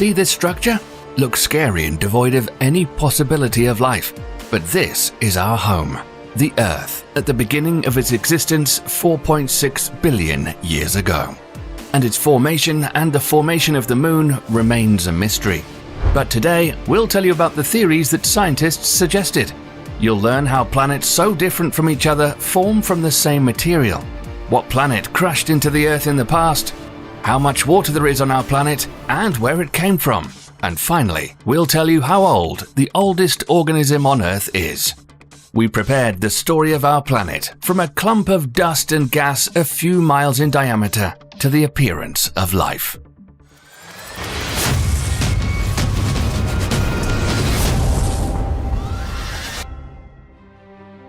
See this structure? Looks scary and devoid of any possibility of life. But this is our home, the Earth, at the beginning of its existence 4.6 billion years ago. And its formation and the formation of the Moon remains a mystery. But today, we'll tell you about the theories that scientists suggested. You'll learn how planets so different from each other form from the same material. What planet crashed into the Earth in the past? How much water there is on our planet and where it came from. And finally, we'll tell you how old the oldest organism on Earth is. We prepared the story of our planet from a clump of dust and gas a few miles in diameter to the appearance of life.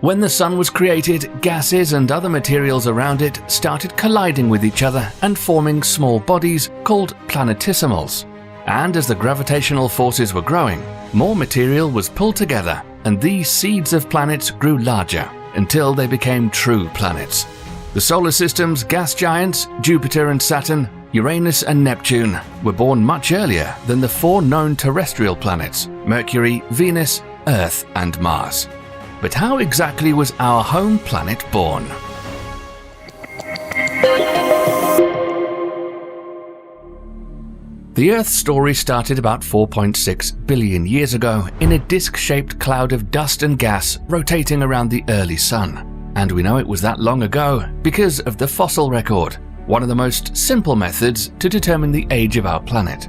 When the Sun was created, gases and other materials around it started colliding with each other and forming small bodies called planetesimals. And as the gravitational forces were growing, more material was pulled together, and these seeds of planets grew larger until they became true planets. The solar system's gas giants, Jupiter and Saturn, Uranus and Neptune, were born much earlier than the four known terrestrial planets, Mercury, Venus, Earth and Mars. But how exactly was our home planet born? The Earth's story started about 4.6 billion years ago in a disc-shaped cloud of dust and gas rotating around the early Sun. And we know it was that long ago because of the fossil record, one of the most simple methods to determine the age of our planet.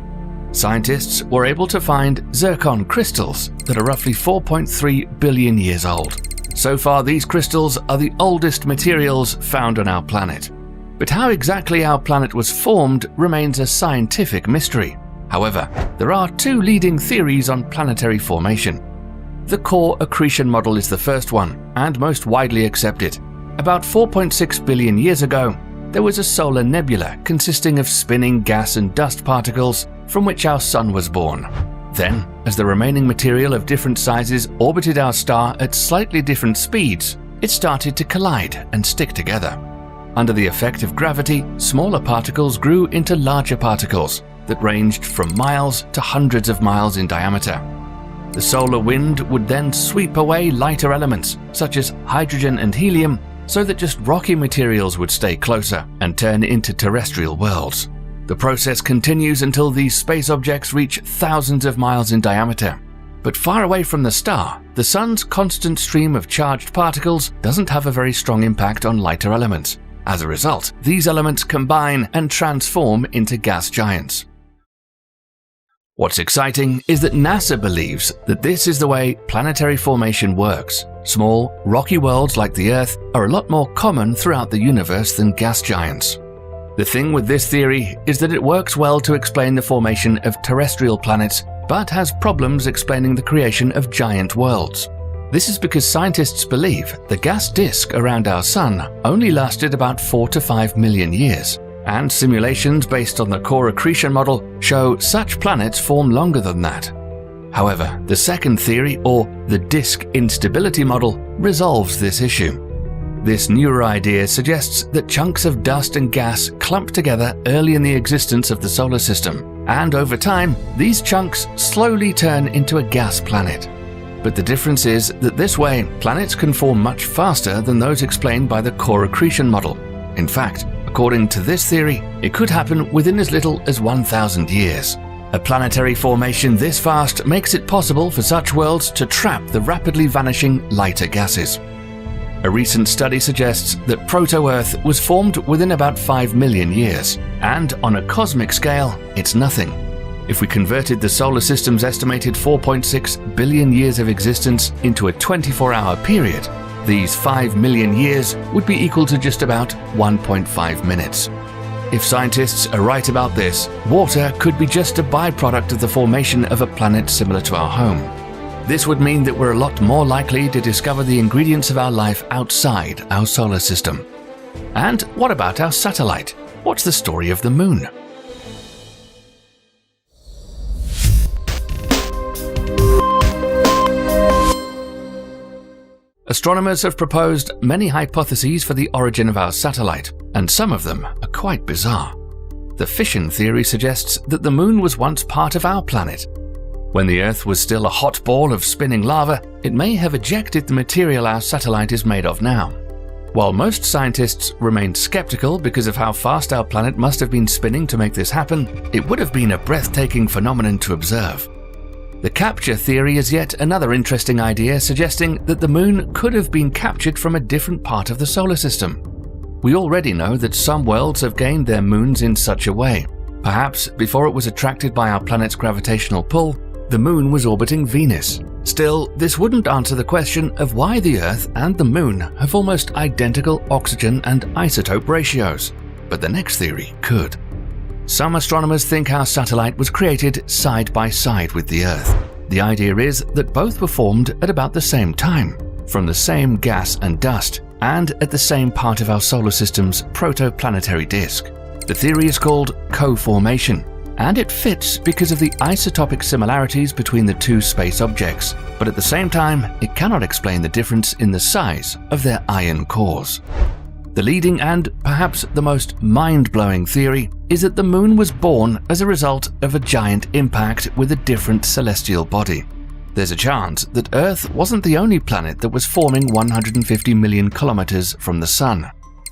Scientists were able to find zircon crystals that are roughly 4.3 billion years old. So far, these crystals are the oldest materials found on our planet. But how exactly our planet was formed remains a scientific mystery. However, there are two leading theories on planetary formation. The core accretion model is the first one, and most widely accepted. About 4.6 billion years ago, there was a solar nebula consisting of spinning gas and dust particles from which our Sun was born. Then, as the remaining material of different sizes orbited our star at slightly different speeds, it started to collide and stick together. Under the effect of gravity, smaller particles grew into larger particles that ranged from miles to hundreds of miles in diameter. The solar wind would then sweep away lighter elements, such as hydrogen and helium, so that just rocky materials would stay closer and turn into terrestrial worlds. The process continues until these space objects reach thousands of miles in diameter. But far away from the star, the Sun's constant stream of charged particles doesn't have a very strong impact on lighter elements. As a result, these elements combine and transform into gas giants. What's exciting is that NASA believes that this is the way planetary formation works. Small, rocky worlds like the Earth are a lot more common throughout the universe than gas giants. The thing with this theory is that it works well to explain the formation of terrestrial planets, but has problems explaining the creation of giant worlds. This is because scientists believe the gas disk around our Sun only lasted about 4 to 5 million years, and simulations based on the core accretion model show such planets form longer than that. However, the second theory, or the disk instability model, resolves this issue. This newer idea suggests that chunks of dust and gas clump together early in the existence of the solar system, and over time, these chunks slowly turn into a gas planet. But the difference is that this way, planets can form much faster than those explained by the core accretion model. In fact, according to this theory, it could happen within as little as 1,000 years. A planetary formation this fast makes it possible for such worlds to trap the rapidly vanishing lighter gases. A recent study suggests that Proto-Earth was formed within about 5 million years, and on a cosmic scale, it's nothing. If we converted the solar system's estimated 4.6 billion years of existence into a 24-hour period, these 5 million years would be equal to just about 1.5 minutes. If scientists are right about this, water could be just a byproduct of the formation of a planet similar to our home. This would mean that we're a lot more likely to discover the ingredients of our life outside our solar system. And what about our satellite? What's the story of the Moon? Astronomers have proposed many hypotheses for the origin of our satellite, and some of them are quite bizarre. The fission theory suggests that the Moon was once part of our planet. When the Earth was still a hot ball of spinning lava, it may have ejected the material our satellite is made of now. While most scientists remained skeptical because of how fast our planet must have been spinning to make this happen, it would have been a breathtaking phenomenon to observe. The capture theory is yet another interesting idea, suggesting that the Moon could have been captured from a different part of the solar system. We already know that some worlds have gained their moons in such a way. Perhaps before it was attracted by our planet's gravitational pull, the Moon was orbiting Venus. Still, this wouldn't answer the question of why the Earth and the Moon have almost identical oxygen and isotope ratios. But the next theory could. Some astronomers think our satellite was created side by side with the Earth. The idea is that both were formed at about the same time, from the same gas and dust, and at the same part of our solar system's protoplanetary disk. The theory is called co-formation, and it fits because of the isotopic similarities between the two space objects, but at the same time, it cannot explain the difference in the size of their iron cores. The leading and perhaps the most mind-blowing theory is that the Moon was born as a result of a giant impact with a different celestial body. There's a chance that Earth wasn't the only planet that was forming 150 million kilometers from the Sun.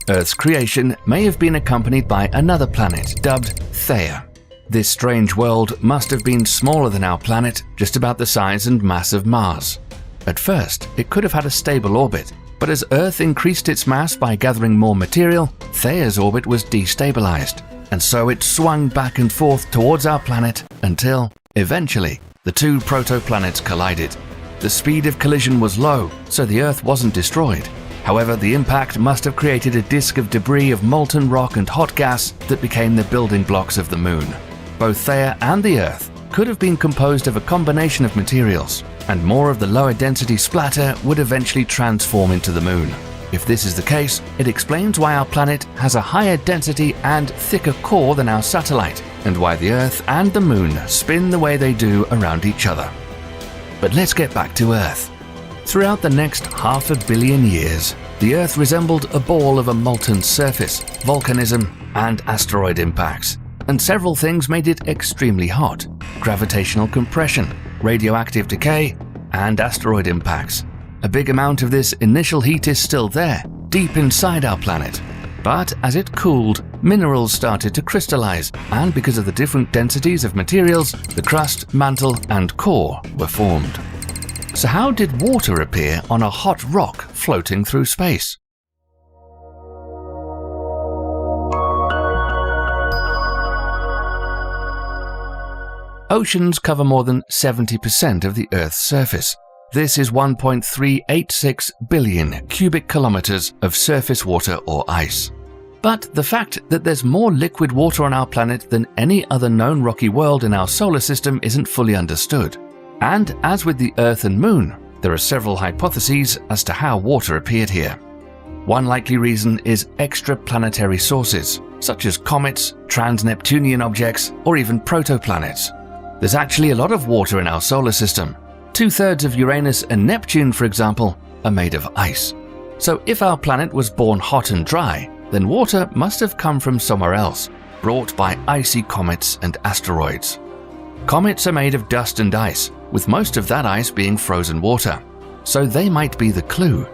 Earth's creation may have been accompanied by another planet dubbed Theia. This strange world must have been smaller than our planet, just about the size and mass of Mars. At first, it could have had a stable orbit, but as Earth increased its mass by gathering more material, Theia's orbit was destabilized, and so it swung back and forth towards our planet until, eventually, the two protoplanets collided. The speed of collision was low, so the Earth wasn't destroyed. However, the impact must have created a disk of debris of molten rock and hot gas that became the building blocks of the Moon. Both Theia and the Earth could have been composed of a combination of materials, and more of the lower density splatter would eventually transform into the Moon. If this is the case, it explains why our planet has a higher density and thicker core than our satellite, and why the Earth and the Moon spin the way they do around each other. But let's get back to Earth. Throughout the next 500 million years, the Earth resembled a ball of a molten surface, volcanism, and asteroid impacts. And several things made it extremely hot: gravitational compression, radioactive decay, and asteroid impacts. A big amount of this initial heat is still there, deep inside our planet. But as it cooled, minerals started to crystallize, and because of the different densities of materials, the crust, mantle, and core were formed. So how did water appear on a hot rock floating through space? Oceans cover more than 70% of the Earth's surface. This is 1.386 billion cubic kilometers of surface water or ice. But the fact that there's more liquid water on our planet than any other known rocky world in our solar system isn't fully understood. And as with the Earth and Moon, there are several hypotheses as to how water appeared here. One likely reason is extraplanetary sources, such as comets, trans-Neptunian objects, or even protoplanets. There's actually a lot of water in our solar system. 2/3 of Uranus and Neptune, for example, are made of ice. So if our planet was born hot and dry, then water must have come from somewhere else, brought by icy comets and asteroids. Comets are made of dust and ice, with most of that ice being frozen water, so they might be the clue.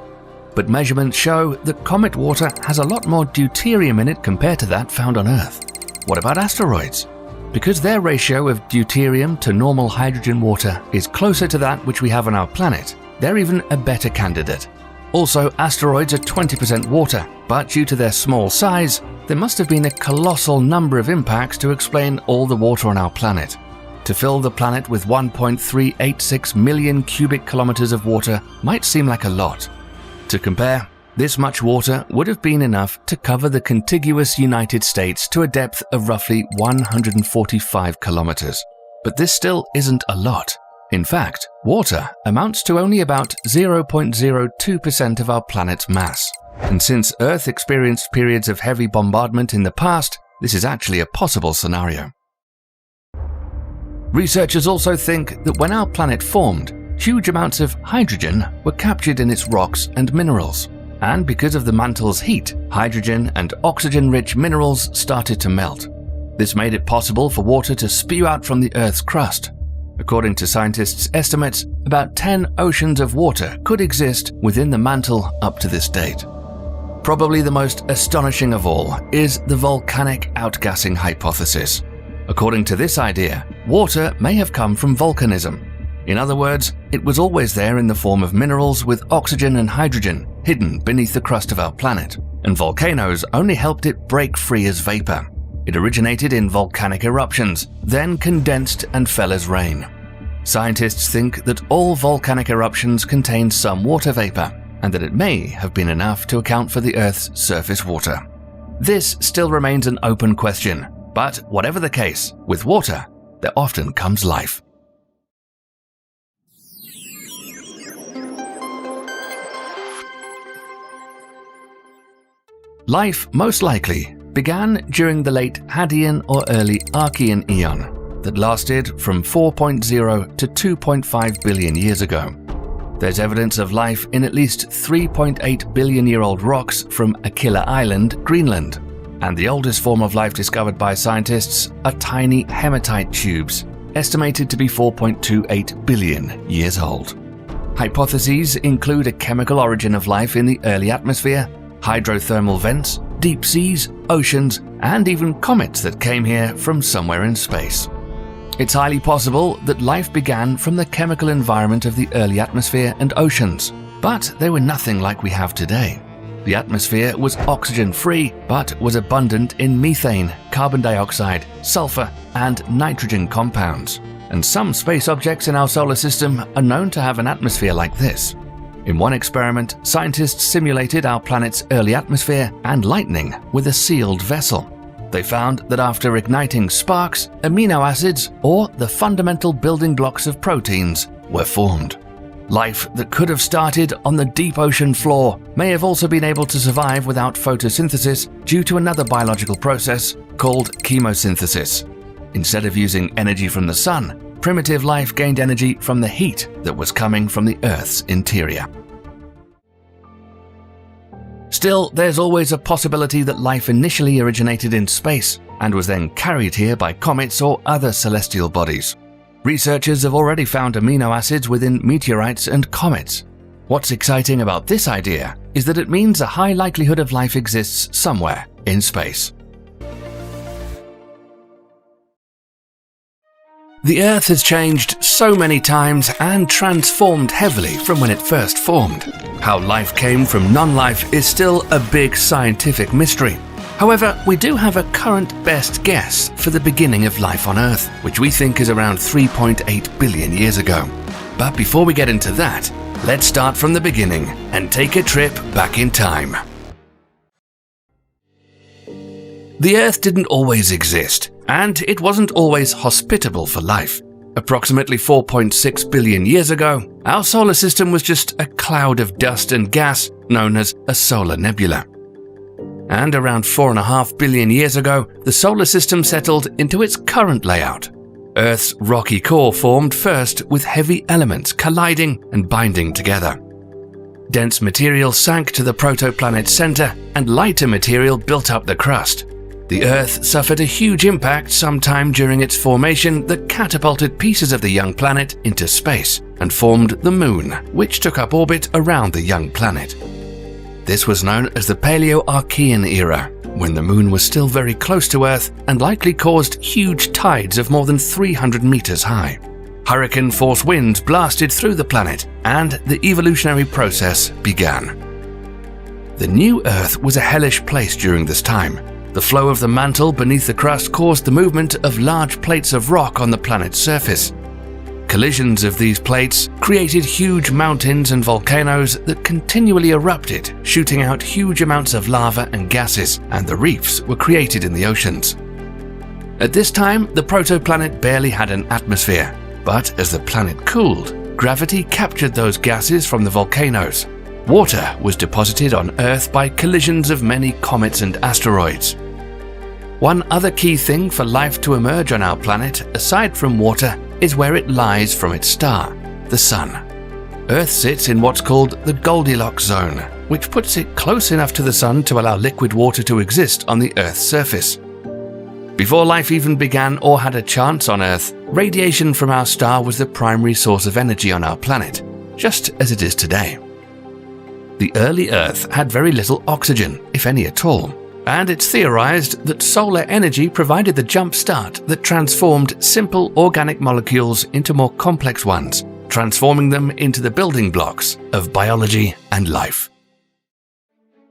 But measurements show that comet water has a lot more deuterium in it compared to that found on Earth. What about asteroids? Because their ratio of deuterium to normal hydrogen water is closer to that which we have on our planet, they're even a better candidate. Also, asteroids are 20% water, but due to their small size, there must have been a colossal number of impacts to explain all the water on our planet. To fill the planet with 1.386 million cubic kilometers of water might seem like a lot. To compare, this much water would have been enough to cover the contiguous United States to a depth of roughly 145 kilometers. But this still isn't a lot. In fact, water amounts to only about 0.02% of our planet's mass. And since Earth experienced periods of heavy bombardment in the past, this is actually a possible scenario. Researchers also think that when our planet formed, huge amounts of hydrogen were captured in its rocks and minerals. And because of the mantle's heat, hydrogen and oxygen-rich minerals started to melt. This made it possible for water to spew out from the Earth's crust. According to scientists' estimates, about 10 oceans of water could exist within the mantle up to this date. Probably the most astonishing of all is the volcanic outgassing hypothesis. According to this idea, water may have come from volcanism. In other words, it was always there in the form of minerals with oxygen and hydrogen hidden beneath the crust of our planet, and volcanoes only helped it break free as vapor. It originated in volcanic eruptions, then condensed and fell as rain. Scientists think that all volcanic eruptions contain some water vapor, and that it may have been enough to account for the Earth's surface water. This still remains an open question, but whatever the case, with water, there often comes life. Life most likely began during the late Hadean or early Archean eon that lasted from 4.0 to 2.5 billion years ago. There's evidence of life in at least 3.8 billion-year-old rocks from Aquila Island, Greenland, and the oldest form of life discovered by scientists are tiny hematite tubes, estimated to be 4.28 billion years old. Hypotheses include a chemical origin of life in the early atmosphere, hydrothermal vents, deep seas, oceans, and even comets that came here from somewhere in space. It's highly possible that life began from the chemical environment of the early atmosphere and oceans, but they were nothing like we have today. The atmosphere was oxygen-free, but was abundant in methane, carbon dioxide, sulfur, and nitrogen compounds, and some space objects in our solar system are known to have an atmosphere like this. In one experiment, scientists simulated our planet's early atmosphere and lightning with a sealed vessel. They found that after igniting sparks, amino acids, or the fundamental building blocks of proteins, were formed. Life that could have started on the deep ocean floor may have also been able to survive without photosynthesis due to another biological process called chemosynthesis. Instead of using energy from the sun, primitive life gained energy from the heat that was coming from the Earth's interior. Still, there's always a possibility that life initially originated in space and was then carried here by comets or other celestial bodies. Researchers have already found amino acids within meteorites and comets. What's exciting about this idea is that it means a high likelihood of life exists somewhere in space. The Earth has changed so many times and transformed heavily from when it first formed. How life came from non-life is still a big scientific mystery. However, we do have a current best guess for the beginning of life on Earth, which we think is around 3.8 billion years ago. But before we get into that, let's start from the beginning and take a trip back in time. The Earth didn't always exist, and it wasn't always hospitable for life. Approximately 4.6 billion years ago, our solar system was just a cloud of dust and gas known as a solar nebula. And around 4.5 billion years ago, the solar system settled into its current layout. Earth's rocky core formed first with heavy elements colliding and binding together. Dense material sank to the protoplanet's center, and lighter material built up the crust. The Earth suffered a huge impact sometime during its formation that catapulted pieces of the young planet into space and formed the Moon, which took up orbit around the young planet. This was known as the Paleo-Archean era, when the Moon was still very close to Earth and likely caused huge tides of more than 300 meters high. Hurricane-force winds blasted through the planet, and the evolutionary process began. The new Earth was a hellish place during this time. The flow of the mantle beneath the crust caused the movement of large plates of rock on the planet's surface. Collisions of these plates created huge mountains and volcanoes that continually erupted, shooting out huge amounts of lava and gases, and the reefs were created in the oceans. At this time, the protoplanet barely had an atmosphere, but as the planet cooled, gravity captured those gases from the volcanoes. Water was deposited on Earth by collisions of many comets and asteroids. One other key thing for life to emerge on our planet, aside from water, is where it lies from its star, the Sun. Earth sits in what's called the Goldilocks zone, which puts it close enough to the Sun to allow liquid water to exist on the Earth's surface. Before life even began or had a chance on Earth, radiation from our star was the primary source of energy on our planet, just as it is today. The early Earth had very little oxygen, if any at all, and it's theorized that solar energy provided the jump start that transformed simple organic molecules into more complex ones, transforming them into the building blocks of biology and life.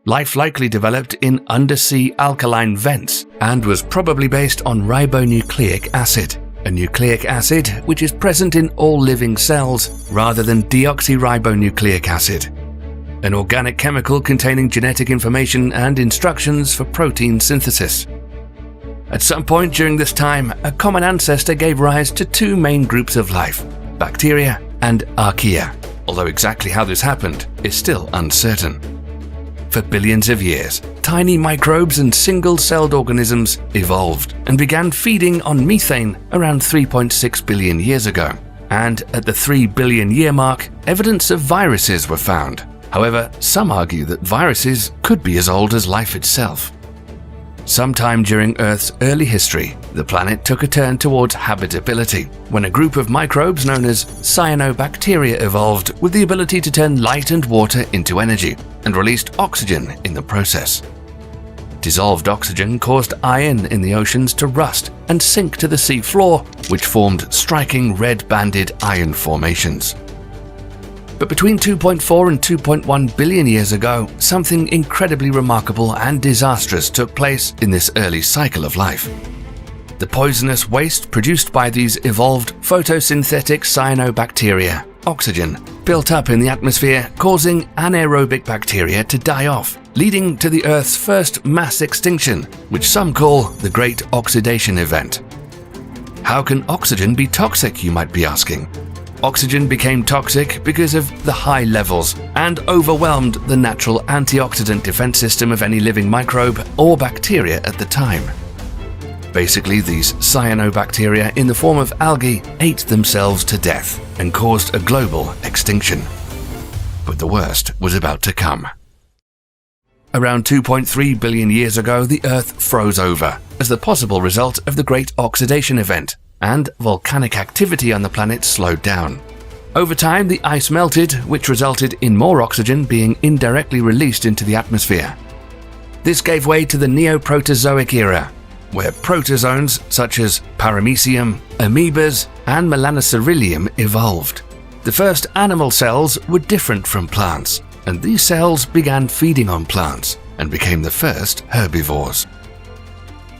Life likely developed in undersea alkaline vents and was probably based on ribonucleic acid, a nucleic acid which is present in all living cells rather than deoxyribonucleic acid, an organic chemical containing genetic information and instructions for protein synthesis. At some point during this time, a common ancestor gave rise to two main groups of life, bacteria and archaea, although exactly how this happened is still uncertain. For billions of years, tiny microbes and single-celled organisms evolved and began feeding on methane around 3.6 billion years ago. And at the 3 billion year mark, evidence of viruses were found. However, some argue that viruses could be as old as life itself. Sometime during Earth's early history, the planet took a turn towards habitability when a group of microbes known as cyanobacteria evolved with the ability to turn light and water into energy and released oxygen in the process. Dissolved oxygen caused iron in the oceans to rust and sink to the sea floor, which formed striking red-banded iron formations. But between 2.4 and 2.1 billion years ago, something incredibly remarkable and disastrous took place in this early cycle of life. The poisonous waste produced by these evolved photosynthetic cyanobacteria, oxygen, built up in the atmosphere, causing anaerobic bacteria to die off, leading to the Earth's first mass extinction, which some call the Great Oxidation Event. How can oxygen be toxic, you might be asking? Oxygen became toxic because of the high levels and overwhelmed the natural antioxidant defense system of any living microbe or bacteria at the time. Basically, these cyanobacteria in the form of algae ate themselves to death and caused a global extinction. But the worst was about to come. Around 2.3 billion years ago, the Earth froze over as the possible result of the Great Oxidation Event, and volcanic activity on the planet slowed down. Over time, the ice melted, which resulted in more oxygen being indirectly released into the atmosphere. This gave way to the Neoproterozoic era, where protozoans such as Paramecium, amoebas, and Melanocerilium evolved. The first animal cells were different from plants, and these cells began feeding on plants and became the first herbivores.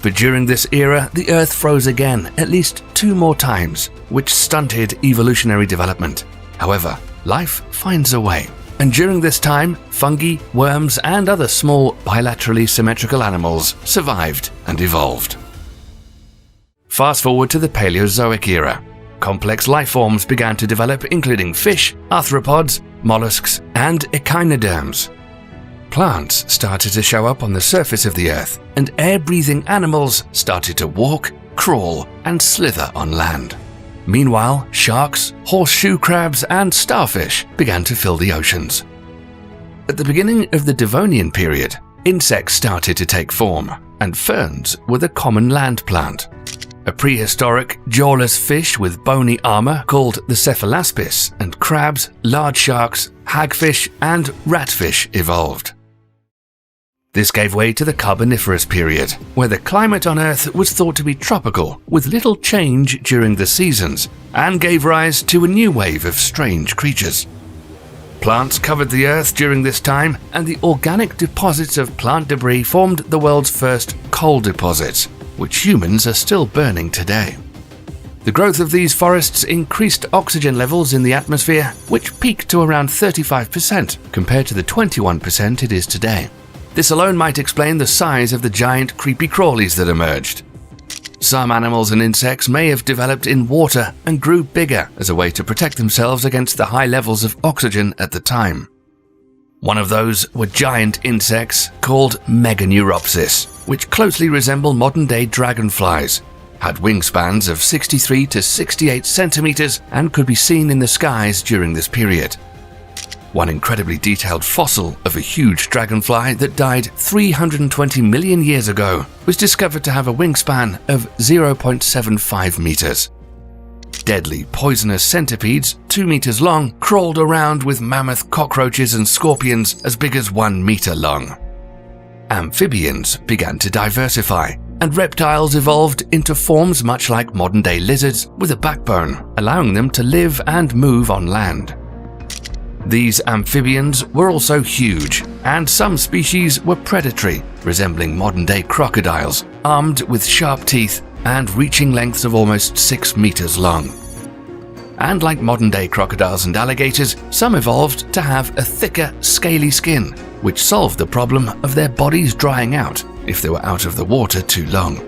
But during this era, the Earth froze again at least 2 more times, which stunted evolutionary development. However, life finds a way, and during this time, fungi, worms, and other small bilaterally symmetrical animals survived and evolved. Fast forward to the Paleozoic era. Complex life forms began to develop, including fish, arthropods, mollusks, and echinoderms. Plants started to show up on the surface of the Earth, and air-breathing animals started to walk, crawl, and slither on land. Meanwhile, sharks, horseshoe crabs, and starfish began to fill the oceans. At the beginning of the Devonian period, insects started to take form, and ferns were the common land plant. A prehistoric, jawless fish with bony armor called the cephalaspis, and crabs, large sharks, hagfish, and ratfish evolved. This gave way to the Carboniferous period, where the climate on Earth was thought to be tropical, with little change during the seasons, and gave rise to a new wave of strange creatures. Plants covered the Earth during this time, and the organic deposits of plant debris formed the world's first coal deposits, which humans are still burning today. The growth of these forests increased oxygen levels in the atmosphere, which peaked to around 35% compared to the 21% it is today. This alone might explain the size of the giant creepy crawlies that emerged. Some animals and insects may have developed in water and grew bigger as a way to protect themselves against the high levels of oxygen at the time. One of those were giant insects called Meganeuropsis, which closely resemble modern-day dragonflies, had wingspans of 63 to 68 centimeters, and could be seen in the skies during this period. One incredibly detailed fossil of a huge dragonfly that died 320 million years ago was discovered to have a wingspan of 0.75 meters. Deadly poisonous centipedes, 2 meters long, crawled around with mammoth cockroaches and scorpions as big as 1 meter long. Amphibians began to diversify, and reptiles evolved into forms much like modern-day lizards with a backbone, allowing them to live and move on land. These amphibians were also huge, and some species were predatory, resembling modern-day crocodiles, armed with sharp teeth and reaching lengths of almost 6 meters long. And like modern-day crocodiles and alligators, some evolved to have a thicker, scaly skin, which solved the problem of their bodies drying out if they were out of the water too long.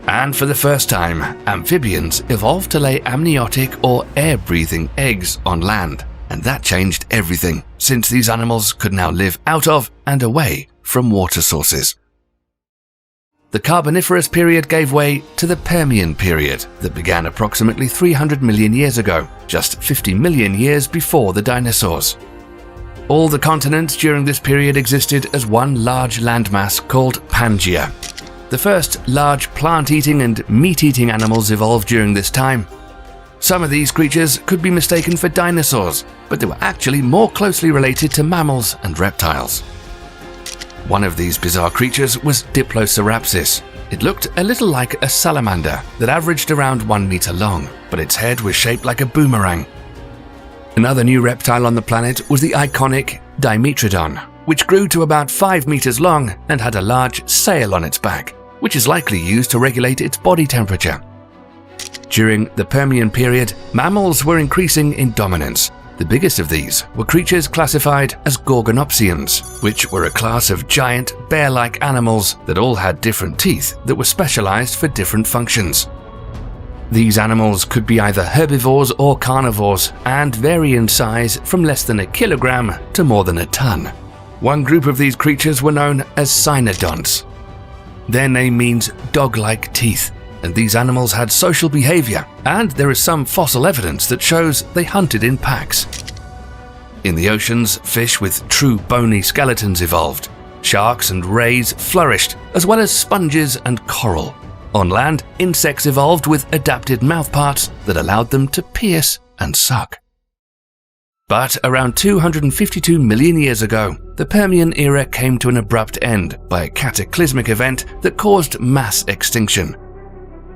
And for the first time, amphibians evolved to lay amniotic or air-breathing eggs on land. And that changed everything, since these animals could now live out of and away from water sources. The Carboniferous period gave way to the Permian period that began approximately 300 million years ago, just 50 million years before the dinosaurs. All the continents during this period existed as one large landmass called Pangaea. The first large plant-eating and meat-eating animals evolved during this time. Some of these creatures could be mistaken for dinosaurs, but they were actually more closely related to mammals and reptiles. One of these bizarre creatures was Diplocerapsis. It looked a little like a salamander that averaged around 1 meter long, but its head was shaped like a boomerang. Another new reptile on the planet was the iconic Dimetrodon, which grew to about 5 meters long and had a large sail on its back, which is likely used to regulate its body temperature. During the Permian period, mammals were increasing in dominance. The biggest of these were creatures classified as Gorgonopsians, which were a class of giant, bear-like animals that all had different teeth that were specialized for different functions. These animals could be either herbivores or carnivores and vary in size from less than a kilogram to more than a ton. One group of these creatures were known as cynodonts. Their name means dog-like teeth, and these animals had social behavior, and there is some fossil evidence that shows they hunted in packs. In the oceans, fish with true bony skeletons evolved. Sharks and rays flourished, as well as sponges and coral. On land, insects evolved with adapted mouthparts that allowed them to pierce and suck. But around 252 million years ago, the Permian era came to an abrupt end by a cataclysmic event that caused mass extinction.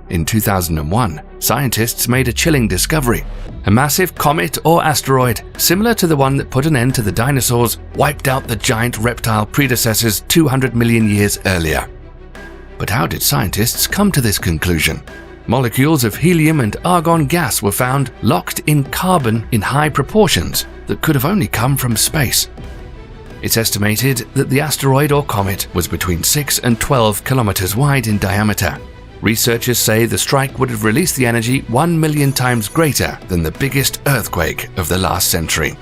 In 2001, scientists made a chilling discovery. A massive comet or asteroid, similar to the one that put an end to the dinosaurs, wiped out the giant reptile predecessors 200 million years earlier. But how did scientists come to this conclusion? Molecules of helium and argon gas were found locked in carbon in high proportions that could have only come from space. It's estimated that the asteroid or comet was between 6 and 12 kilometers wide in diameter. Researchers say the strike would have released the energy 1 million times greater than the biggest earthquake of the last century.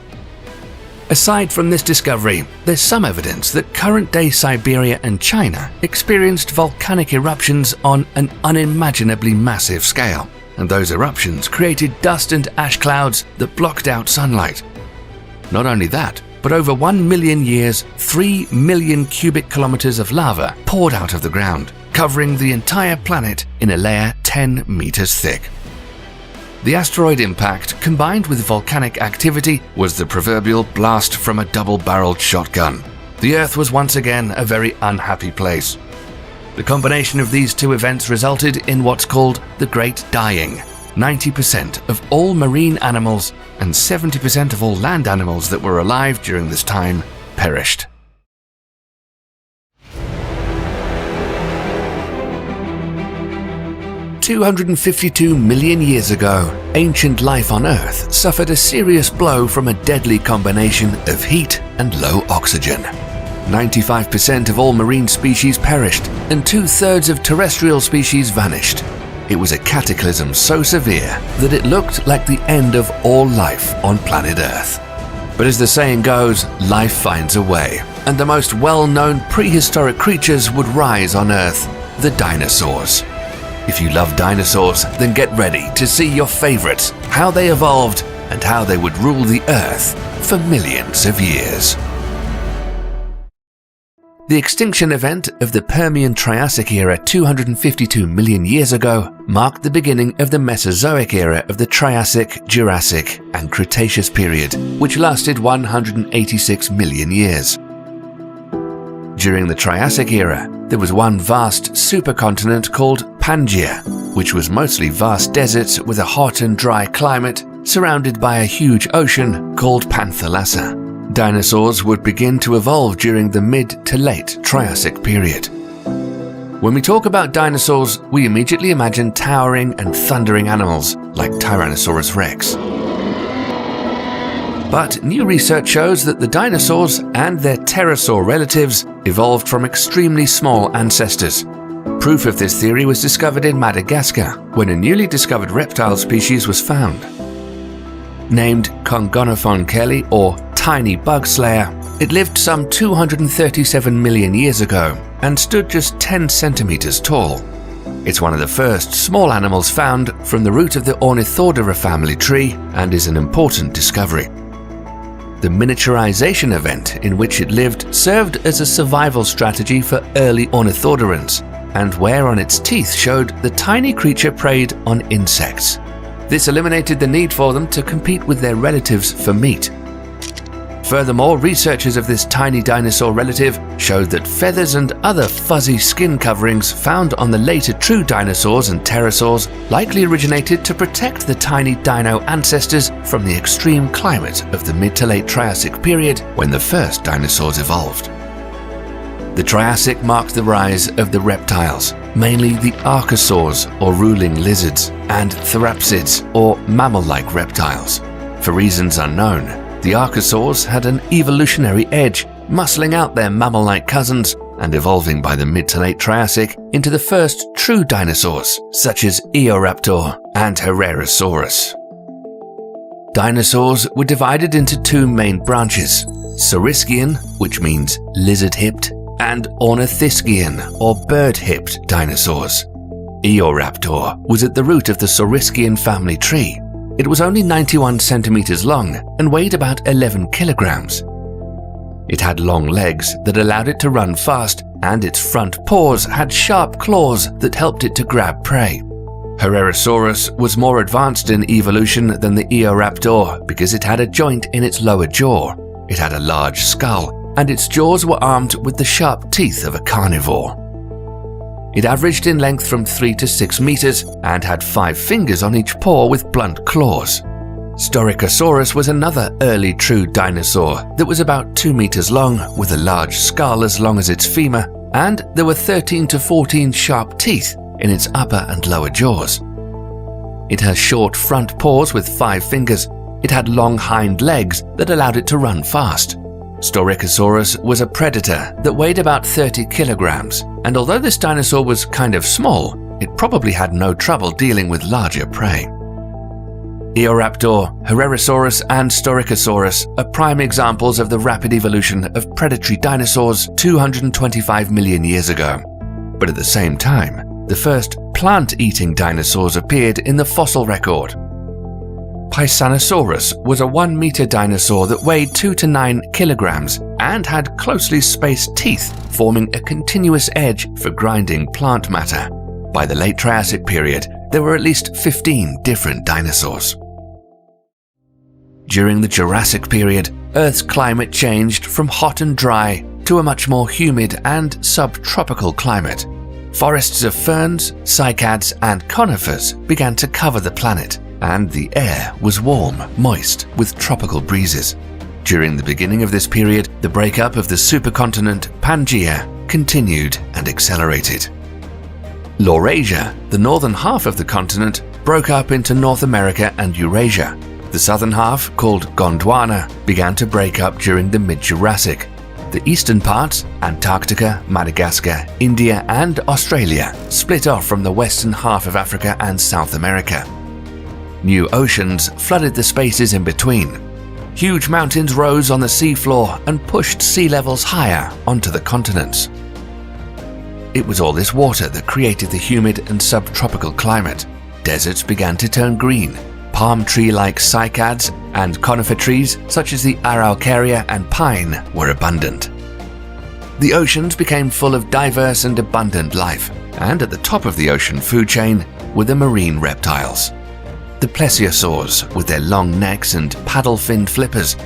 Aside from this discovery, there's some evidence that current-day Siberia and China experienced volcanic eruptions on an unimaginably massive scale, and those eruptions created dust and ash clouds that blocked out sunlight. Not only that, but over 1 million years, 3 million cubic kilometers of lava poured out of the ground, covering the entire planet in a layer 10 meters thick. The asteroid impact, combined with volcanic activity, was the proverbial blast from a double-barreled shotgun. The Earth was once again a very unhappy place. The combination of these two events resulted in what's called the Great Dying. 90% of all marine animals and 70% of all land animals that were alive during this time perished. "252 million years ago, ancient life on Earth suffered a serious blow from a deadly combination of heat and low oxygen. 95% of all marine species perished, and 2/3 of terrestrial species vanished. It was a cataclysm so severe that it looked like the end of all life on planet Earth. But as the saying goes, life finds a way, and the most well-known prehistoric creatures would rise on Earth, the dinosaurs. If you love dinosaurs, then get ready to see your favorites, how they evolved, and how they would rule the Earth for millions of years. The extinction event of the Permian-Triassic era 252 million years ago marked the beginning of the Mesozoic era of the Triassic, Jurassic, and Cretaceous period, which lasted 186 million years. During the Triassic era, there was one vast supercontinent called Pangaea, which was mostly vast deserts with a hot and dry climate surrounded by a huge ocean called Panthalassa. Dinosaurs would begin to evolve during the mid to late Triassic period. When we talk about dinosaurs, we immediately imagine towering and thundering animals like Tyrannosaurus rex. But new research shows that the dinosaurs and their pterosaur relatives evolved from extremely small ancestors. Proof of this theory was discovered in Madagascar, when a newly discovered reptile species was found. Named Congonophone kelly, or tiny bug slayer, it lived some 237 million years ago and stood just 10 centimeters tall. It's one of the first small animals found from the root of the Ornithodora family tree and is an important discovery. The miniaturization event in which it lived served as a survival strategy for early ornithodorans, and wear on its teeth showed the tiny creature preyed on insects. This eliminated the need for them to compete with their relatives for meat. Furthermore, researchers of this tiny dinosaur relative showed that feathers and other fuzzy skin coverings found on the later true dinosaurs and pterosaurs likely originated to protect the tiny dino ancestors from the extreme climate of the mid to late Triassic period when the first dinosaurs evolved. The Triassic marked the rise of the reptiles, mainly the archosaurs or ruling lizards, and therapsids or mammal-like reptiles. For reasons unknown, the archosaurs had an evolutionary edge, muscling out their mammal-like cousins and evolving by the mid to late Triassic into the first true dinosaurs, such as Eoraptor and Herrerasaurus. Dinosaurs were divided into two main branches: Saurischian, which means lizard-hipped, and Ornithischian, or bird-hipped dinosaurs. Eoraptor was at the root of the Saurischian family tree. It was only 91 centimeters long and weighed about 11 kilograms. It had long legs that allowed it to run fast, and its front paws had sharp claws that helped it to grab prey. Herrerasaurus was more advanced in evolution than the Eoraptor because it had a joint in its lower jaw. It had a large skull, and its jaws were armed with the sharp teeth of a carnivore. It averaged in length from 3 to 6 meters and had 5 fingers on each paw with blunt claws. Staurikosaurus was another early true dinosaur that was about 2 meters long with a large skull as long as its femur, and there were 13 to 14 sharp teeth in its upper and lower jaws. It has short front paws with 5 fingers. It had long hind legs that allowed it to run fast. Staurikosaurus was a predator that weighed about 30 kilograms, and although this dinosaur was kind of small, it probably had no trouble dealing with larger prey. Eoraptor, Herrerasaurus, and Staurikosaurus are prime examples of the rapid evolution of predatory dinosaurs 225 million years ago. But at the same time, the first plant-eating dinosaurs appeared in the fossil record. Paisanosaurus was a 1-meter dinosaur that weighed 2 to 9 kilograms and had closely spaced teeth forming a continuous edge for grinding plant matter. By the late Triassic period, there were at least 15 different dinosaurs. During the Jurassic period, Earth's climate changed from hot and dry to a much more humid and subtropical climate. Forests of ferns, cycads, and conifers began to cover the planet, and the air was warm, moist, with tropical breezes. During the beginning of this period, the breakup of the supercontinent Pangaea continued and accelerated. Laurasia, the northern half of the continent, broke up into North America and Eurasia. The southern half, called Gondwana, began to break up during the mid-Jurassic. The eastern parts, Antarctica, Madagascar, India, and Australia, split off from the western half of Africa and South America. New oceans flooded the spaces in between. Huge mountains rose on the seafloor and pushed sea levels higher onto the continents. It was all this water that created the humid and subtropical climate. Deserts began to turn green. Palm tree-like cycads and conifer trees such as the Araucaria and pine were abundant. The oceans became full of diverse and abundant life, and at the top of the ocean food chain were the marine reptiles. The plesiosaurs with their long necks and paddle-finned flippers.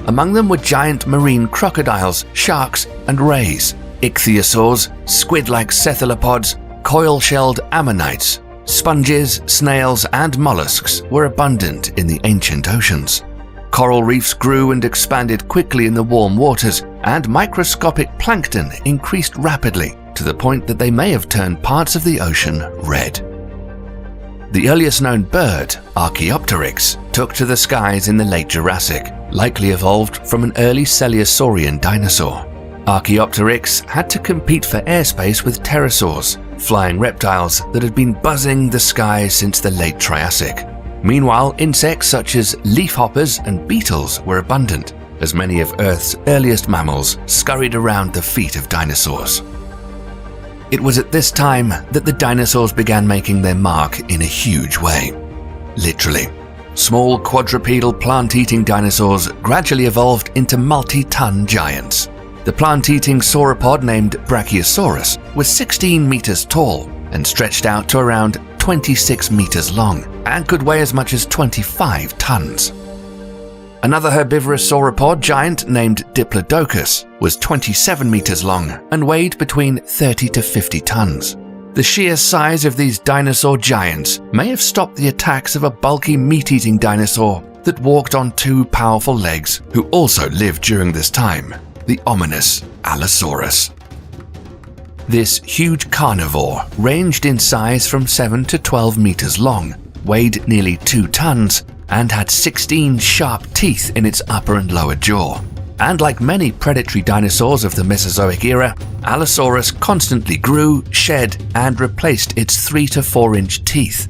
Among them were giant marine crocodiles, sharks, and rays, ichthyosaurs, squid-like cephalopods, coil-shelled ammonites, sponges, snails, and mollusks were abundant in the ancient oceans. Coral reefs grew and expanded quickly in the warm waters, and microscopic plankton increased rapidly to the point that they may have turned parts of the ocean red. The earliest known bird, Archaeopteryx, took to the skies in the late Jurassic, likely evolved from an early Coelosaurian dinosaur. Archaeopteryx had to compete for airspace with pterosaurs, flying reptiles that had been buzzing the skies since the late Triassic. Meanwhile, insects such as leafhoppers and beetles were abundant, as many of Earth's earliest mammals scurried around the feet of dinosaurs. It was at this time that the dinosaurs began making their mark in a huge way. Literally. Small quadrupedal plant-eating dinosaurs gradually evolved into multi-ton giants. The plant-eating sauropod named Brachiosaurus was 16 meters tall and stretched out to around 26 meters long and could weigh as much as 25 tons. Another herbivorous sauropod giant named Diplodocus was 27 meters long and weighed between 30 to 50 tons. The sheer size of these dinosaur giants may have stopped the attacks of a bulky meat-eating dinosaur that walked on two powerful legs who also lived during this time, the ominous Allosaurus. This huge carnivore ranged in size from 7 to 12 meters long, weighed nearly 2 tons, and had 16 sharp teeth in its upper and lower jaw. And like many predatory dinosaurs of the Mesozoic era, Allosaurus constantly grew, shed, and replaced its 3 to 4 inch teeth.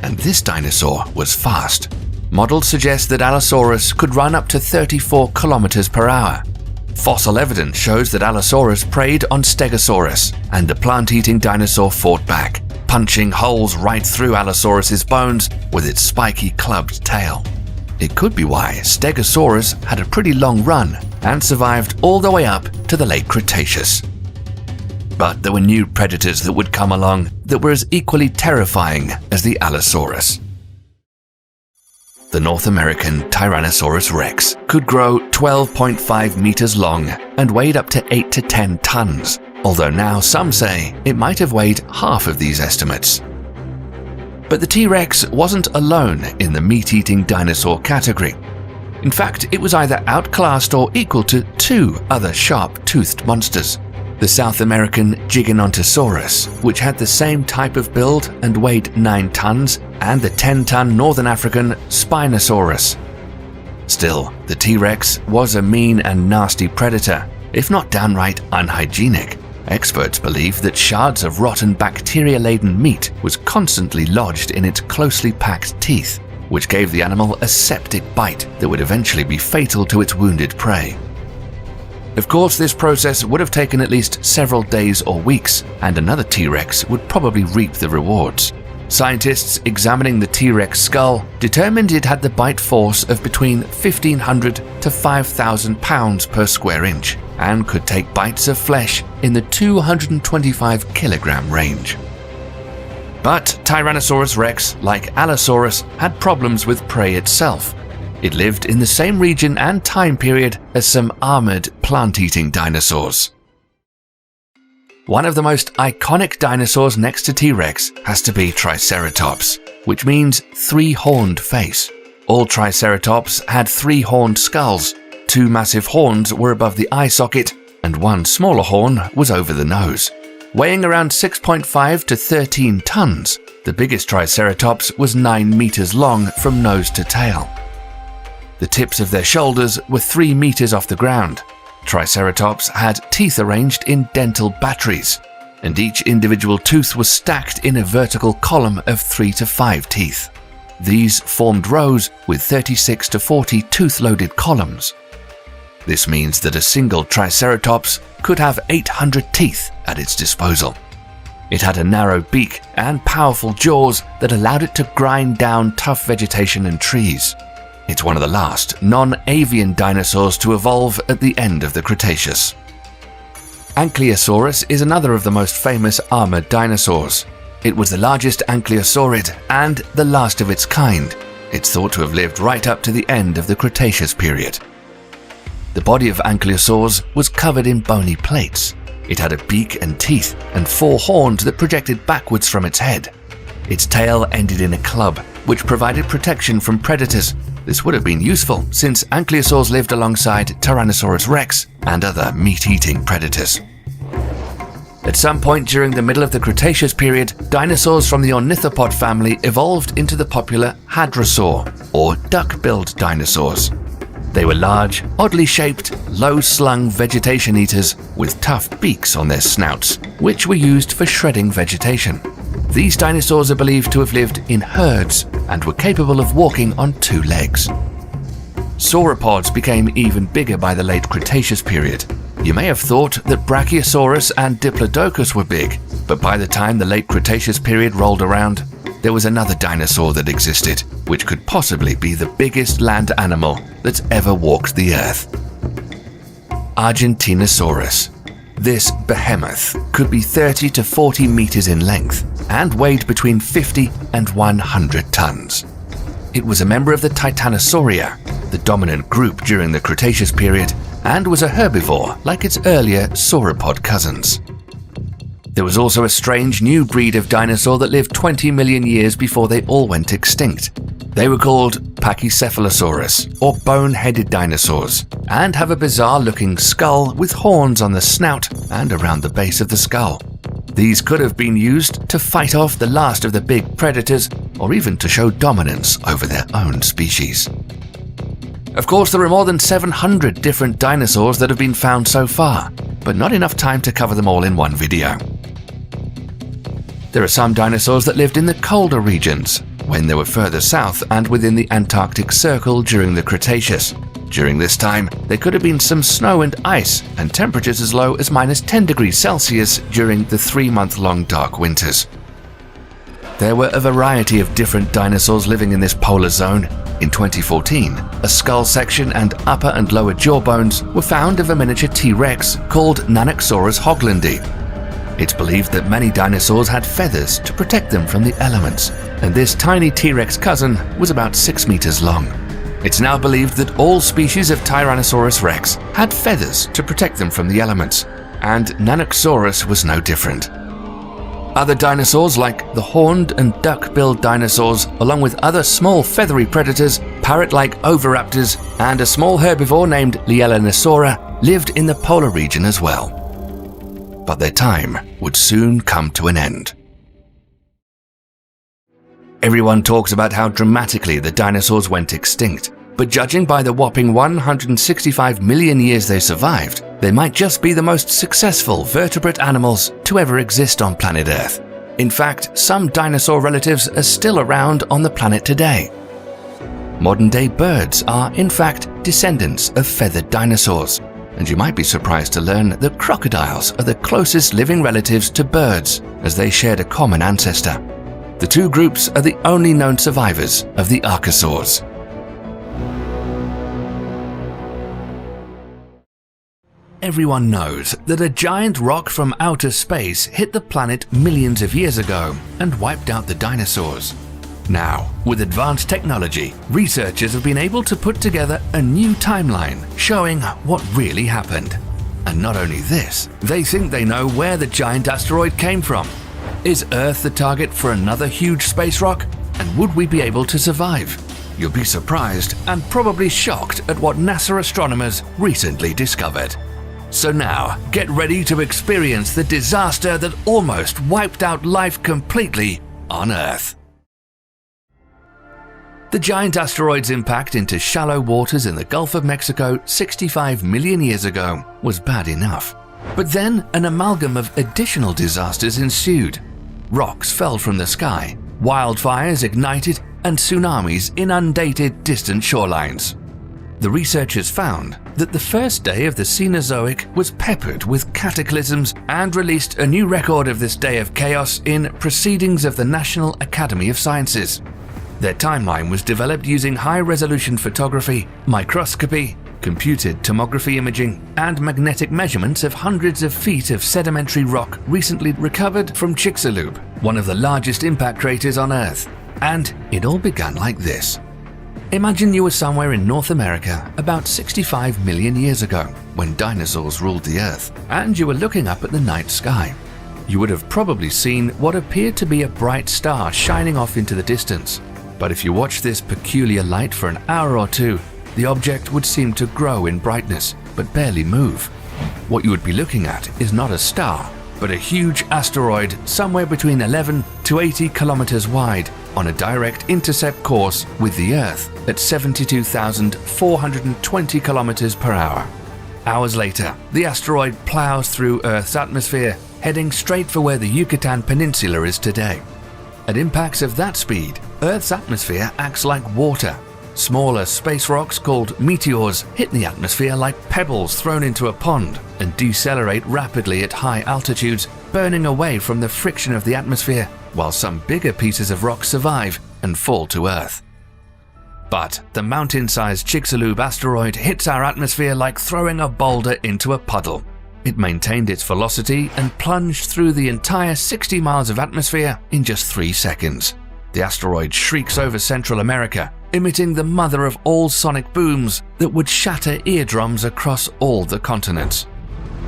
And this dinosaur was fast. Models suggest that Allosaurus could run up to 34 kilometers per hour. Fossil evidence shows that Allosaurus preyed on Stegosaurus, and the plant-eating dinosaur fought back, punching holes right through Allosaurus's bones with its spiky clubbed tail. It could be why Stegosaurus had a pretty long run and survived all the way up to the late Cretaceous. But there were new predators that would come along that were as equally terrifying as the Allosaurus. The North American Tyrannosaurus rex could grow 12.5 meters long and weighed up to 8 to 10 tons, although now some say it might have weighed half of these estimates. But the T-Rex wasn't alone in the meat-eating dinosaur category. In fact, it was either outclassed or equal to two other sharp-toothed monsters. The South American Gigantosauros, which had the same type of build and weighed 9 tons, and the 10-ton Northern African Spinosaurus. Still, the T-Rex was a mean and nasty predator, if not downright unhygienic. Experts believe that shards of rotten bacteria-laden meat was constantly lodged in its closely packed teeth, which gave the animal a septic bite that would eventually be fatal to its wounded prey. Of course, this process would have taken at least several days or weeks, and another T-Rex would probably reap the rewards. Scientists examining the T-Rex skull determined it had the bite force of between 1,500 to 5,000 pounds per square inch and could take bites of flesh in the 225 kilogram range. But Tyrannosaurus rex, like Allosaurus, had problems with prey itself. It lived in the same region and time period as some armored plant-eating dinosaurs. One of the most iconic dinosaurs next to T-Rex has to be Triceratops, which means three-horned face. All Triceratops had three-horned skulls. 2 massive horns were above the eye socket, and 1 smaller horn was over the nose. Weighing around 6.5 to 13 tons, the biggest Triceratops was 9 meters long from nose to tail. The tips of their shoulders were 3 meters off the ground. Triceratops had teeth arranged in dental batteries, and each individual tooth was stacked in a vertical column of 3 to 5 teeth. These formed rows with 36 to 40 tooth-loaded columns. This means that a single Triceratops could have 800 teeth at its disposal. It had a narrow beak and powerful jaws that allowed it to grind down tough vegetation and trees. It's one of the last non-avian dinosaurs to evolve at the end of the Cretaceous. Ankylosaurus is another of the most famous armored dinosaurs. It was the largest ankylosauride and the last of its kind. It's thought to have lived right up to the end of the Cretaceous period. The body of ankylosaurs was covered in bony plates. It had a beak and teeth and 4 horns that projected backwards from its head. Its tail ended in a club, which provided protection from predators. This would have been useful since ankylosaurs lived alongside Tyrannosaurus rex and other meat-eating predators. At some point during the middle of the Cretaceous period, dinosaurs from the ornithopod family evolved into the popular hadrosaur, or duck-billed dinosaurs. They were large, oddly shaped, low-slung vegetation eaters with tough beaks on their snouts, which were used for shredding vegetation. These dinosaurs are believed to have lived in herds and were capable of walking on 2 legs. Sauropods became even bigger by the late Cretaceous period. You may have thought that Brachiosaurus and Diplodocus were big, but by the time the late Cretaceous period rolled around, there was another dinosaur that existed, which could possibly be the biggest land animal that's ever walked the Earth. Argentinosaurus. This behemoth could be 30 to 40 meters in length and weighed between 50 and 100 tons. It was a member of the Titanosauria, the dominant group during the Cretaceous period, and was a herbivore like its earlier sauropod cousins. There was also a strange new breed of dinosaur that lived 20 million years before they all went extinct. They were called Pachycephalosaurus, or bone-headed dinosaurs, and have a bizarre-looking skull with horns on the snout and around the base of the skull. These could have been used to fight off the last of the big predators, or even to show dominance over their own species. Of course, there are more than 700 different dinosaurs that have been found so far, but not enough time to cover them all in one video. There are some dinosaurs that lived in the colder regions, when they were further south and within the Antarctic Circle during the Cretaceous. During this time, there could have been some snow and ice, and temperatures as low as -10 degrees Celsius during the 3-month-long dark winters. There were a variety of different dinosaurs living in this polar zone. In 2014, a skull section and upper and lower jaw bones were found of a miniature T-Rex called Nanoxaurus hoglandi. It's believed that many dinosaurs had feathers to protect them from the elements, and this tiny T-Rex cousin was about 6 meters long. It's now believed that all species of Tyrannosaurus rex had feathers to protect them from the elements, and Nanoxaurus was no different. Other dinosaurs like the horned and duck-billed dinosaurs, along with other small feathery predators, parrot-like oviraptors, and a small herbivore named Lielanosaura lived in the polar region as well. But their time would soon come to an end. Everyone talks about how dramatically the dinosaurs went extinct, but judging by the whopping 165 million years they survived, they might just be the most successful vertebrate animals to ever exist on planet Earth. In fact, some dinosaur relatives are still around on the planet today. Modern-day birds are, in fact, descendants of feathered dinosaurs, and you might be surprised to learn that crocodiles are the closest living relatives to birds, as they shared a common ancestor. The two groups are the only known survivors of the archosaurs. Everyone knows that a giant rock from outer space hit the planet millions of years ago and wiped out the dinosaurs. Now, with advanced technology, researchers have been able to put together a new timeline showing what really happened. And not only this, they think they know where the giant asteroid came from. Is Earth the target for another huge space rock? And would we be able to survive? You'll be surprised and probably shocked at what NASA astronomers recently discovered. So now, get ready to experience the disaster that almost wiped out life completely on Earth. The giant asteroid's impact into shallow waters in the Gulf of Mexico 65 million years ago was bad enough. But then an amalgam of additional disasters ensued. Rocks fell from the sky, wildfires ignited, and tsunamis inundated distant shorelines. The researchers found that the first day of the Cenozoic was peppered with cataclysms and released a new record of this day of chaos in Proceedings of the National Academy of Sciences. Their timeline was developed using high-resolution photography, microscopy, computed tomography imaging, and magnetic measurements of hundreds of feet of sedimentary rock recently recovered from Chicxulub, one of the largest impact craters on Earth. And it all began like this. Imagine you were somewhere in North America about 65 million years ago, when dinosaurs ruled the Earth, and you were looking up at the night sky. You would have probably seen what appeared to be a bright star shining off into the distance. But if you watched this peculiar light for an hour or two, the object would seem to grow in brightness, but barely move. What you would be looking at is not a star, but a huge asteroid somewhere between 11 to 80 kilometers wide, on a direct intercept course with the Earth at 72,420 kilometers per hour. Hours later, the asteroid plows through Earth's atmosphere, heading straight for where the Yucatan Peninsula is today. At impacts of that speed, Earth's atmosphere acts like water. Smaller space rocks called meteors hit the atmosphere like pebbles thrown into a pond and decelerate rapidly at high altitudes, burning away from the friction of the atmosphere, while some bigger pieces of rock survive and fall to Earth. But the mountain-sized Chicxulub asteroid hits our atmosphere like throwing a boulder into a puddle. It maintained its velocity and plunged through the entire 60 miles of atmosphere in just 3 seconds. The asteroid shrieks over Central America, emitting the mother of all sonic booms that would shatter eardrums across all the continents.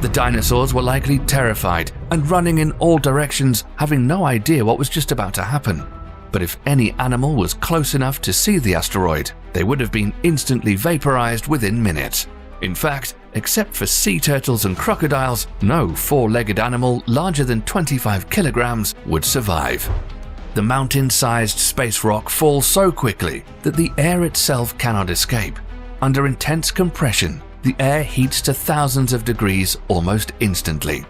The dinosaurs were likely terrified and running in all directions, having no idea what was just about to happen. But if any animal was close enough to see the asteroid, they would have been instantly vaporized within minutes. In fact, except for sea turtles and crocodiles, no four-legged animal larger than 25 kilograms would survive. The mountain-sized space rock falls so quickly that the air itself cannot escape. Under intense compression, the air heats to thousands of degrees almost instantly.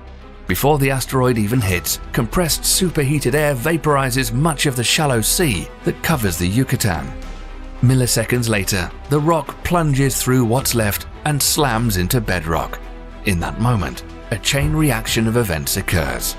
Before the asteroid even hits, compressed superheated air vaporizes much of the shallow sea that covers the Yucatan. Milliseconds later, the rock plunges through what's left and slams into bedrock. In that moment, a chain reaction of events occurs.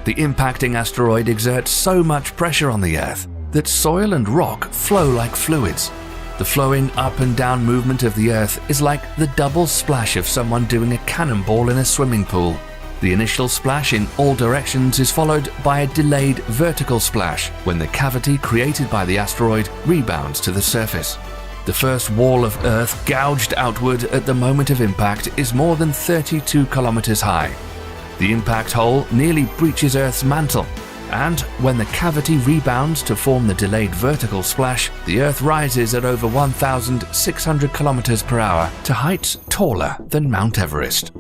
The impacting asteroid exerts so much pressure on the Earth that soil and rock flow like fluids. The flowing up and down movement of the Earth is like the double splash of someone doing a cannonball in a swimming pool. The initial splash in all directions is followed by a delayed vertical splash when the cavity created by the asteroid rebounds to the surface. The first wall of Earth gouged outward at the moment of impact is more than 32 kilometers high. The impact hole nearly breaches Earth's mantle, and when the cavity rebounds to form the delayed vertical splash, the Earth rises at over 1,600 kilometers per hour to heights taller than Mount Everest.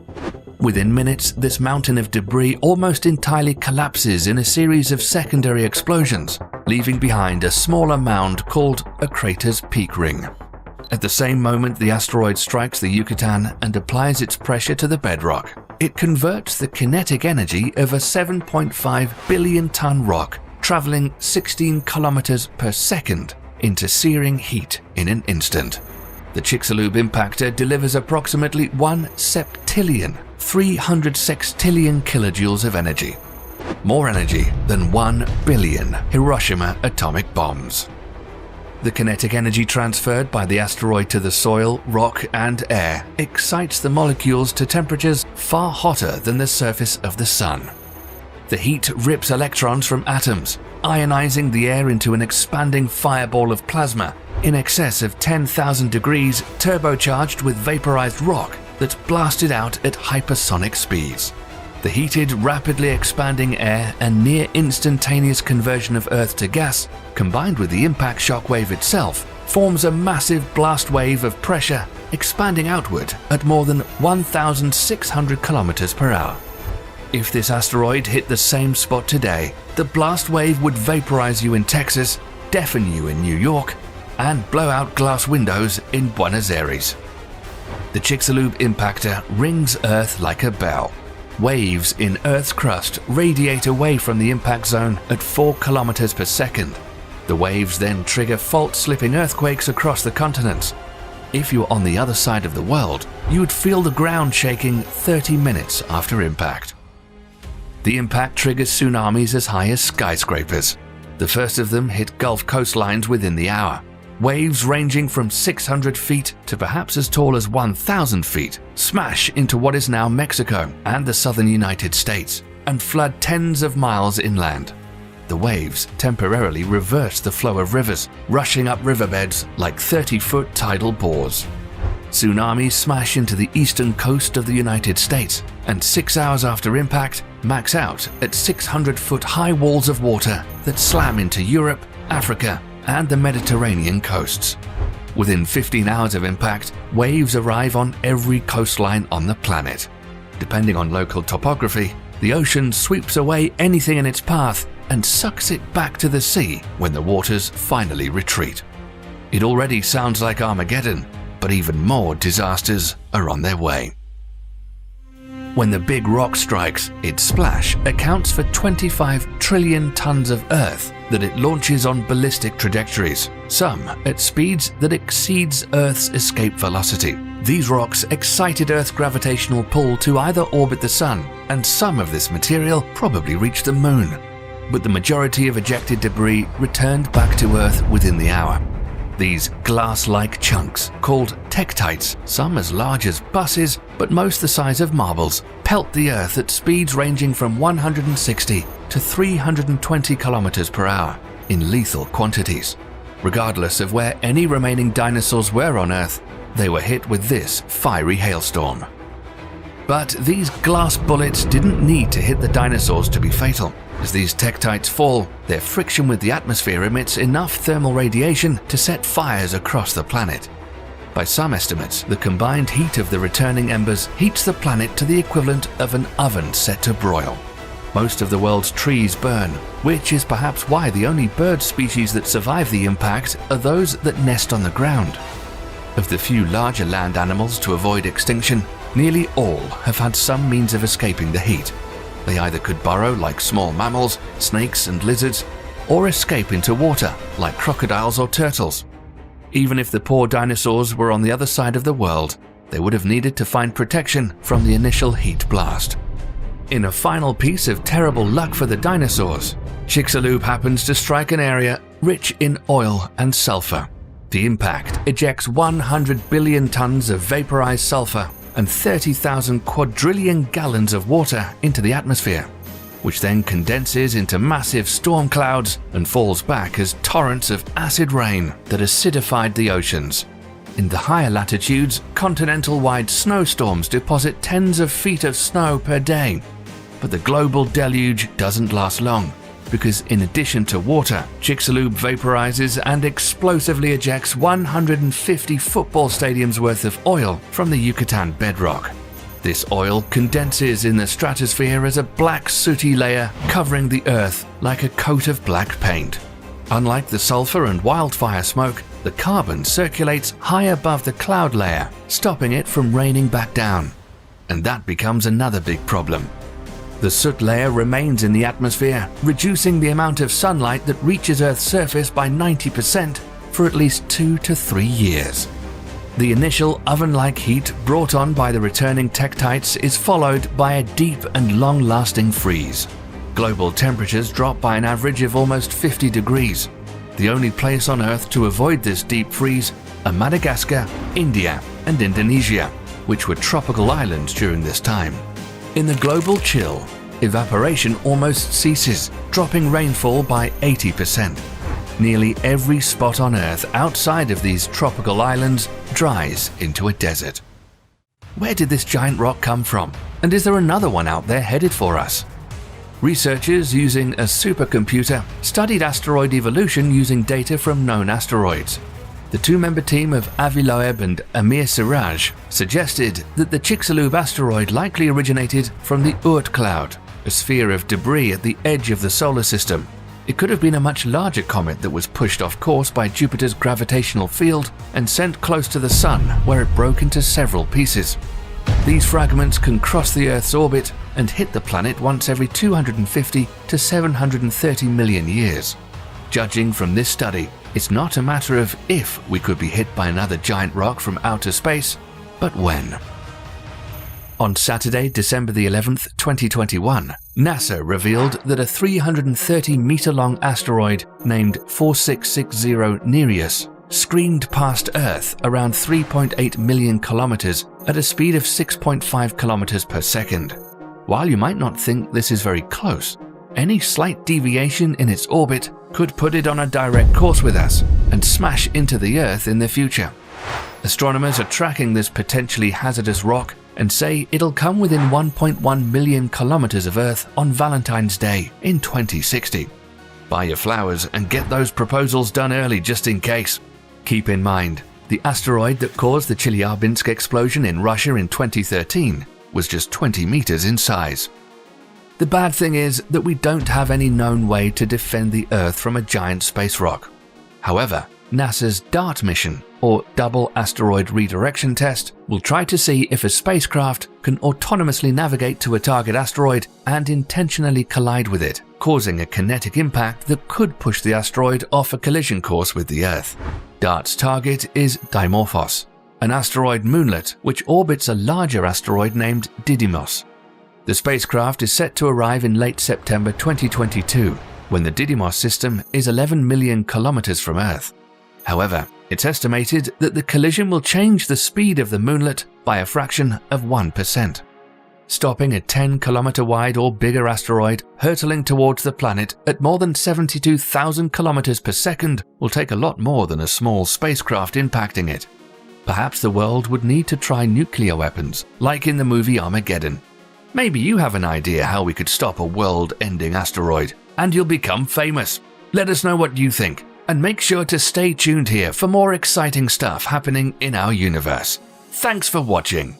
Within minutes, this mountain of debris almost entirely collapses in a series of secondary explosions, leaving behind a smaller mound called a crater's peak ring. At the same moment the asteroid strikes the Yucatan and applies its pressure to the bedrock, it converts the kinetic energy of a 7.5 billion-ton rock traveling 16 kilometers per second into searing heat in an instant. The Chicxulub impactor delivers approximately 1 septillion, 300 sextillion kilojoules of energy. More energy than 1 billion Hiroshima atomic bombs. The kinetic energy transferred by the asteroid to the soil, rock, and air excites the molecules to temperatures far hotter than the surface of the sun. The heat rips electrons from atoms, ionizing the air into an expanding fireball of plasma in excess of 10,000 degrees, turbocharged with vaporized rock that's blasted out at hypersonic speeds. The heated, rapidly expanding air and near instantaneous conversion of Earth to gas, combined with the impact shock wave itself, forms a massive blast wave of pressure expanding outward at more than 1,600 kilometers per hour. If this asteroid hit the same spot today, the blast wave would vaporize you in Texas, deafen you in New York, and blow out glass windows in Buenos Aires. The Chicxulub impactor rings Earth like a bell. Waves in Earth's crust radiate away from the impact zone at 4 kilometers per second. The waves then trigger fault-slipping earthquakes across the continents. If you were on the other side of the world, you would feel the ground shaking 30 minutes after impact. The impact triggers tsunamis as high as skyscrapers. The first of them hit Gulf coastlines within the hour. Waves ranging from 600 feet to perhaps as tall as 1,000 feet smash into what is now Mexico and the southern United States and flood tens of miles inland. The waves temporarily reverse the flow of rivers, rushing up riverbeds like 30-foot tidal bores. Tsunamis smash into the eastern coast of the United States, and 6 hours after impact, max out at 600-foot high walls of water that slam into Europe, Africa, and the Mediterranean coasts. Within 15 hours of impact, waves arrive on every coastline on the planet. Depending on local topography, the ocean sweeps away anything in its path and sucks it back to the sea when the waters finally retreat. It already sounds like Armageddon, but even more disasters are on their way. When the big rock strikes, its splash accounts for 25 trillion tons of Earth that it launches on ballistic trajectories, some at speeds that exceeds Earth's escape velocity. These rocks excited Earth's gravitational pull to either orbit the Sun, and some of this material probably reached the Moon. But the majority of ejected debris returned back to Earth within the hour. These glass-like chunks, called tektites, some as large as buses, but most the size of marbles, pelt the Earth at speeds ranging from 160 to 320 kilometers per hour in lethal quantities. Regardless of where any remaining dinosaurs were on Earth, they were hit with this fiery hailstorm. But these glass bullets didn't need to hit the dinosaurs to be fatal. As these tektites fall, their friction with the atmosphere emits enough thermal radiation to set fires across the planet. By some estimates, the combined heat of the returning embers heats the planet to the equivalent of an oven set to broil. Most of the world's trees burn, which is perhaps why the only bird species that survive the impact are those that nest on the ground. Of the few larger land animals to avoid extinction, nearly all have had some means of escaping the heat. They either could burrow like small mammals, snakes and lizards, or escape into water like crocodiles or turtles. Even if the poor dinosaurs were on the other side of the world, they would have needed to find protection from the initial heat blast. In a final piece of terrible luck for the dinosaurs, Chicxulub happens to strike an area rich in oil and sulfur. The impact ejects 100 billion tons of vaporized sulfur and 30,000 quadrillion gallons of water into the atmosphere, which then condenses into massive storm clouds and falls back as torrents of acid rain that acidified the oceans. In the higher latitudes, continental-wide snowstorms deposit tens of feet of snow per day. But the global deluge doesn't last long, because in addition to water, Chicxulub vaporizes and explosively ejects 150 football stadiums worth of oil from the Yucatan bedrock. This oil condenses in the stratosphere as a black sooty layer covering the Earth like a coat of black paint. Unlike the sulfur and wildfire smoke, the carbon circulates high above the cloud layer, stopping it from raining back down. And that becomes another big problem. The soot layer remains in the atmosphere, reducing the amount of sunlight that reaches Earth's surface by 90% for at least 2 to 3 years. The initial oven-like heat brought on by the returning tektites is followed by a deep and long-lasting freeze. Global temperatures drop by an average of almost 50 degrees. The only place on Earth to avoid this deep freeze are Madagascar, India, and Indonesia, which were tropical islands during this time. In the global chill, evaporation almost ceases, dropping rainfall by 80%. Nearly every spot on Earth outside of these tropical islands dries into a desert. Where did this giant rock come from? And is there another one out there headed for us? Researchers using a supercomputer studied asteroid evolution using data from known asteroids. The two-member team of Avi Loeb and Amir Siraj suggested that the Chicxulub asteroid likely originated from the Oort cloud, a sphere of debris at the edge of the solar system. It could have been a much larger comet that was pushed off course by Jupiter's gravitational field and sent close to the Sun, where it broke into several pieces. These fragments can cross the Earth's orbit and hit the planet once every 250 to 730 million years. Judging from this study, it's not a matter of if we could be hit by another giant rock from outer space, but when. On Saturday, December the 11th, 2021, NASA revealed that a 330-meter-long asteroid named 4660 Nereus screamed past Earth around 3.8 million kilometers at a speed of 6.5 kilometers per second. While you might not think this is very close, any slight deviation in its orbit could put it on a direct course with us and smash into the Earth in the future. Astronomers are tracking this potentially hazardous rock and say it'll come within 1.1 million kilometers of Earth on Valentine's Day in 2060. Buy your flowers and get those proposals done early just in case. Keep in mind, the asteroid that caused the Chelyabinsk explosion in Russia in 2013 was just 20 meters in size. The bad thing is that we don't have any known way to defend the Earth from a giant space rock. However, NASA's DART mission, or Double Asteroid Redirection Test, will try to see if a spacecraft can autonomously navigate to a target asteroid and intentionally collide with it, causing a kinetic impact that could push the asteroid off a collision course with the Earth. DART's target is Dimorphos, an asteroid moonlet which orbits a larger asteroid named Didymos. The spacecraft is set to arrive in late September 2022, when the Didymos system is 11 million kilometers from Earth. However, it's estimated that the collision will change the speed of the moonlet by a fraction of 1%. Stopping a 10-kilometer wide or bigger asteroid hurtling towards the planet at more than 72,000 kilometers per second will take a lot more than a small spacecraft impacting it. Perhaps the world would need to try nuclear weapons, like in the movie Armageddon. Maybe you have an idea how we could stop a world-ending asteroid, and you'll become famous. Let us know what you think, and make sure to stay tuned here for more exciting stuff happening in our universe. Thanks for watching.